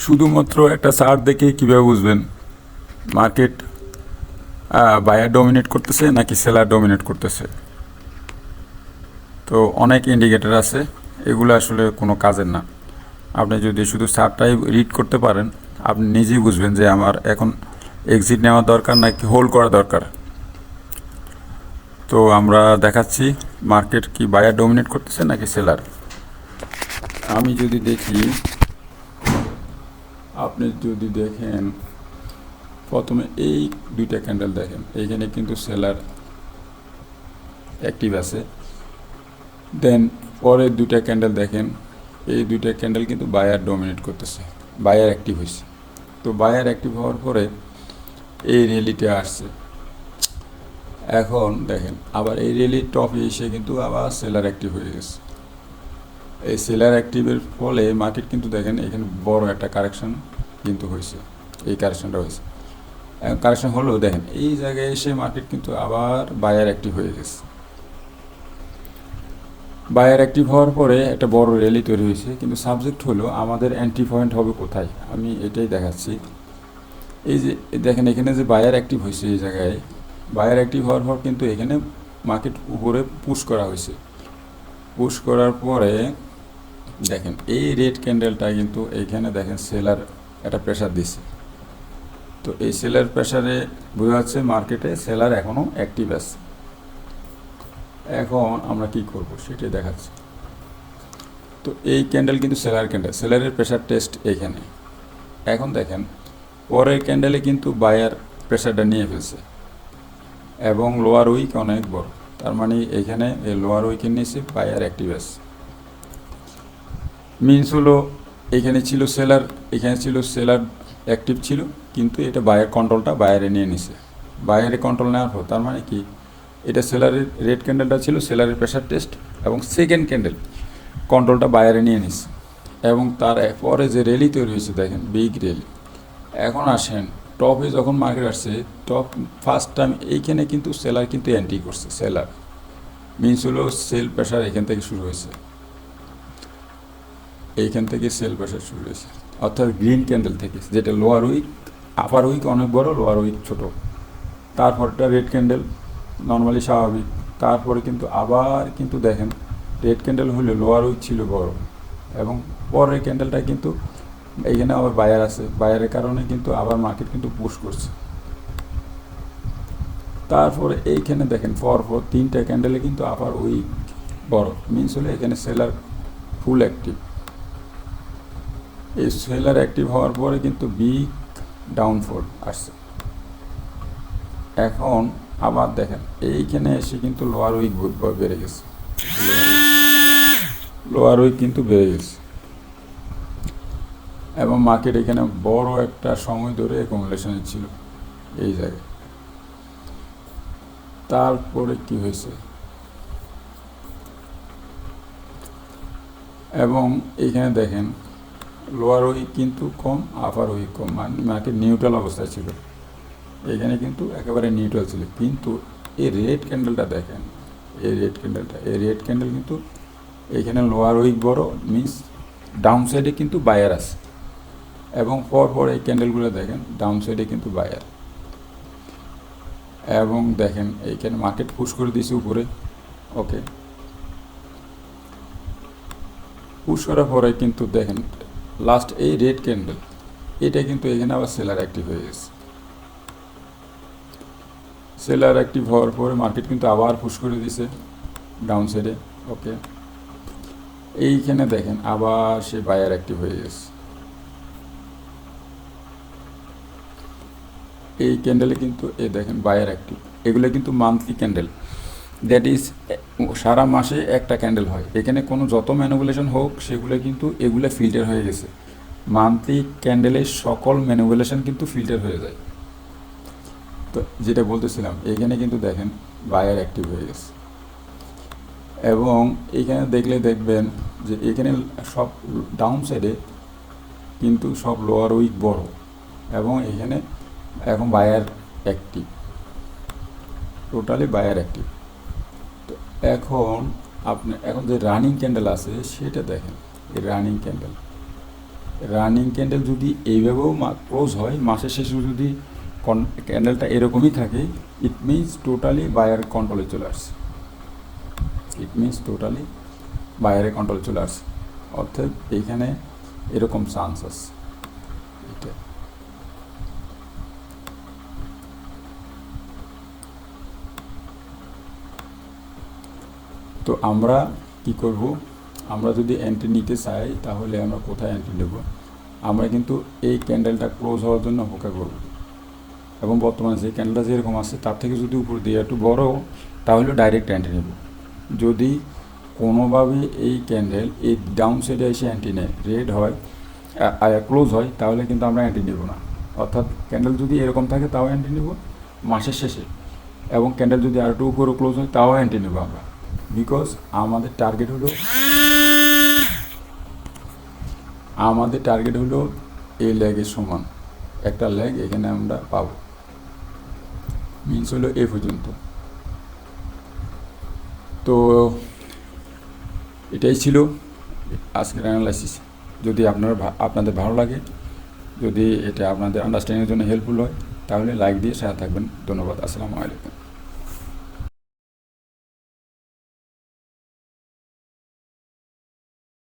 শুধুমাত্র একটা চার্ট দেখে কীভাবে বুঝবেন মার্কেট বায়ার ডমিনেট করতেছে নাকি সেলার ডমিনেট করতেছে? তো অনেক ইন্ডিকেটর আছে, এগুলো আসলে কোনো কাজের না। আপনি যদি শুধু চার্টটাই রিড করতে পারেন, আপনি নিজেই বুঝবেন যে আমার এখন এক্সিট নেওয়া দরকার নাকি হোল্ড করা দরকার। তো আমরা দেখাচ্ছি মার্কেট কি বায়ার ডমিনেট করতেছে নাকি সেলার। আমি যদি দেখি, আপনি যদি দেখেন প্রথমে এই দুইটা ক্যান্ডেল দেখেন, এইখানে কিন্তু সেলার অ্যাক্টিভ আছে। দেন পরের দুইটা ক্যান্ডেল দেখেন, এই দুইটা ক্যান্ডেল কিন্তু বায়ার ডমিনেট করতেছে, বায়ার অ্যাক্টিভ হয়েছে। তো বায়ার অ্যাক্টিভ হওয়ার পরে এই র্যালিতে আসছে। এখন দেখেন আবার এই র্যালির টপে এসে কিন্তু আবার সেলার অ্যাক্টিভ হয়ে গেছে। এই সেলার অ্যাক্টিভের ফলে মার্কেট কিন্তু দেখেন এখানে বড় একটা কারেকশন কিন্তু হয়েছে। এই কারেকশনটা হয়েছে, কারেকশন হলেও দেখেন এই জায়গায় এসে মার্কেট কিন্তু আবার বায়ার অ্যাক্টিভ হয়ে গেছে। বায়ার অ্যাক্টিভ হওয়ার পরে একটা বড় র্যালি তৈরি হয়েছে, কিন্তু সাবজেক্ট হলো আমাদের এন্ট্রি পয়েন্ট হবে কোথায়, আমি এটাই দেখাচ্ছি। এই যে দেখেন এখানে যে বায়ার অ্যাক্টিভ হয়েছে, এই জায়গায় বায়ার অ্যাক্টিভ হওয়ার পর কিন্তু এখানে মার্কেট উপরে পুশ করা হয়েছে। পুশ করার পরে দেখেন এই রেড ক্যান্ডেলটা কিন্তু এইখানে দেখেন সেলার একটা প্রেশার দিচ্ছে। তো এই সেলার প্রেশারে বোঝা যাচ্ছে মার্কেটে সেলার এখনও অ্যাক্টিভ আছে। এখন আমরা কি করব সেটাই দেখাচ্ছি। তো এই ক্যান্ডেল কিন্তু সেলার ক্যান্ডেল, সেলারের প্রেশার টেস্ট এইখানে। এখন দেখেন পরের ক্যান্ডেলে কিন্তু বায়ার প্রেশারটা নিয়ে ফেলছে এবং লোয়ার উইক অনেক বড়, তার মানে এইখানে এই লোয়ার উইকের নিচে বায়ার অ্যাক্টিভ আছে। মিনস হলো এখানে ছিল সেলার, এখানে ছিল সেলার অ্যাক্টিভ ছিল, কিন্তু এটা বায়ার কন্ট্রোলটা বায়ারে নিয়ে নিছে। বায়ারে কন্ট্রোল নেওয়ার পর তার মানে কি, এটা সেলারের রেড ক্যান্ডেলটা ছিল সেলারের প্রেশার টেস্ট, এবং সেকেন্ড ক্যান্ডেল কন্ট্রোলটা বায়ারে নিয়ে নিছে। এবং তার পরে যে র্যালি তৈরি হয়েছে দেখেন, বিগ র্যালি। এখন আসেন টপে যখন মার্কেট আসছে, টপ ফার্স্ট টাইম এইখানে কিন্তু সেলার কিন্তু এন্ট্রি করছে। সেলার মিনস হলো সেল প্রেশার এখান থেকে শুরু হয়েছে, এইখান থেকে সেল প্রেশার শুরু হয়েছে, অর্থাৎ গ্রিন ক্যান্ডেল থেকে, যেটা লোয়ার উইক, আপার উইক অনেক বড়, লোয়ার উইক ছোট। তারপরটা রেড ক্যান্ডেল নর্মালি স্বাভাবিক। তারপরে কিন্তু আবার কিন্তু দেখেন রেড ক্যান্ডেল হলে লোয়ার উইক ছিল বড়, এবং পরের ক্যান্ডেলটা কিন্তু এইখানে আবার বায়ার আছে, বায়ারের কারণে কিন্তু আবার মার্কেট কিন্তু পুশ করছে। তারপরে এইখানে দেখেন পরপর তিনটা ক্যান্ডেলে কিন্তু আবার উইক বড়, মিনস হলে এখানে সেলার ফুল অ্যাক্টিভ। এই সেলার অ্যাক্টিভ হওয়ার পরে কিন্তু বিগ ডাউনফল আসছে। এখন আবার দেখেন এইখানে এসে কিন্তু লোয়ার উইক বেড়ে গেছে, লোয়ার উইক কিন্তু বেড়ে গেছে, এবং মার্কেট এখানে বড় একটা সময় ধরে অ্যাকুমুলেশনে ছিল এই জায়গায়। তারপরে কি হয়েছে, এবং এইখানে দেখেন লোয়ার উইক কিন্তু কম, আপার উইক কম, মানে মার্কেট নিউট্রাল অবস্থায় ছিল। এখানে কিন্তু একেবারে নিউট্রাল ছিল, কিন্তু এই রেড ক্যান্ডেলটা দেখেন, এই রেড ক্যান্ডেলটা, এই রেড ক্যান্ডেল কিন্তু এখানে লোয়ার উইক বড়, মিনস ডাউন সাইডে কিন্তু বায়ার আছে, এবং পর এই ক্যান্ডেলগুলো দেখেন ডাউন সাইডে কিন্তু বায়ার। এবং দেখেন এইখানে মার্কেট পুশ করে দিয়েছে উপরে, ওকে। পুশ করার পরে কিন্তু দেখেন লাস্ট এই রেড ক্যান্ডেল, এটা কিন্তু এখানে আবার সেলার অ্যাক্টিভ হয়ে গেছে। সেলার অ্যাক্টিভ হওয়ার পরে মার্কেট কিন্তু আবার পুশ করে দিছে ডাউন সাইডে, ওকে। এইখানে দেখেন আবার সে বায়ার অ্যাক্টিভ হয়ে গেছে। এই ক্যান্ডেলে কিন্তু এ দেখেন বায়ার অ্যাক্টিভ। এগুলো কিন্তু মান্থলি ক্যান্ডেল, দ্যাট ইজ সারা মাসে একটা ক্যান্ডেল হয়। এখানে কোনো যত ম্যানিপুলেশন হোক সেগুলো কিন্তু এগুলো ফিল্টার হয়ে গেছে। মান্থলি ক্যান্ডেলের সকল ম্যানিপুলেশন কিন্তু ফিল্টার হয়ে যায়। তো যেটা বলতেছিলাম, এখানে কিন্তু দেখেন বায়ার অ্যাক্টিভ হয়ে গেছে, এবং এখানে দেখলে দেখবেন যে এখানে সব ডাউন সাইডে কিন্তু সব লোয়ার উইক বড়, এবং এখানে এখন buyer active, totally buyer active. তো এখন আপনি এখন যে রানিং ক্যান্ডেল আছে সেটা দেখেন, এই রানিং ক্যান্ডেল রানিং ক্যান্ডেল যদি এইভাবেও ক্লোজ হয়, মাসের শেষে যদি ক্যান্ডেলটা এরকমই থাকে, ইট মিনস টোটালি বায়ার কন্ট্রোলে চলে আসছে। ইট মিনস টোটালি বায়ারের কন্ট্রোলে চলে আসছে, অর্থাৎ এইখানে এরকম চান্স আছে। এটা তো আমরা কি করব, আমরা যদি এন্ট্রি নিতে চাই তাহলে আমরা কোথায় এন্ট্রি নেব? আমরা কিন্তু এই ক্যান্ডেলটা ক্লোজ হওয়ার জন্য অপেক্ষা করব, এবং বর্তমানে যে ক্যান্ডেলটা যেরকম আছে তার থেকে যদি উপর দিয়ে একটু বড়, তাহলে ডাইরেক্ট এন্ট্রি নেব। যদি কোনোভাবে এই ক্যান্ডেল এই ডাউন সাইডে এসে এন্ট্রি নেয়, রেড হয়, ক্লোজ হয়, তাহলে কিন্তু আমরা এন্ট্রি নেব না। অর্থাৎ ক্যান্ডেল যদি এরকম থাকে তাও এন্ট্রি নেব মাসের শেষে, এবং ক্যান্ডেল যদি আর একটু উপরে ক্লোজ হয় তাও এন্ট্রি নেব আমরা। বিকজ আমাদের টার্গেট হলো এই লেগের সমান একটা লেগ এখানে আমরা পাবো, মিনস হলো এ পর্যন্ত। তো এটাই ছিল আজকের অ্যানালাইসিস। যদি আপনাদের ভালো লাগে, যদি এটা আপনাদের আন্ডারস্ট্যান্ডিংয়ের জন্য হেল্পফুল হয়, তাহলে লাইক দিয়ে সাথে থাকবেন। ধন্যবাদ। আসসালামু আলাইকুম।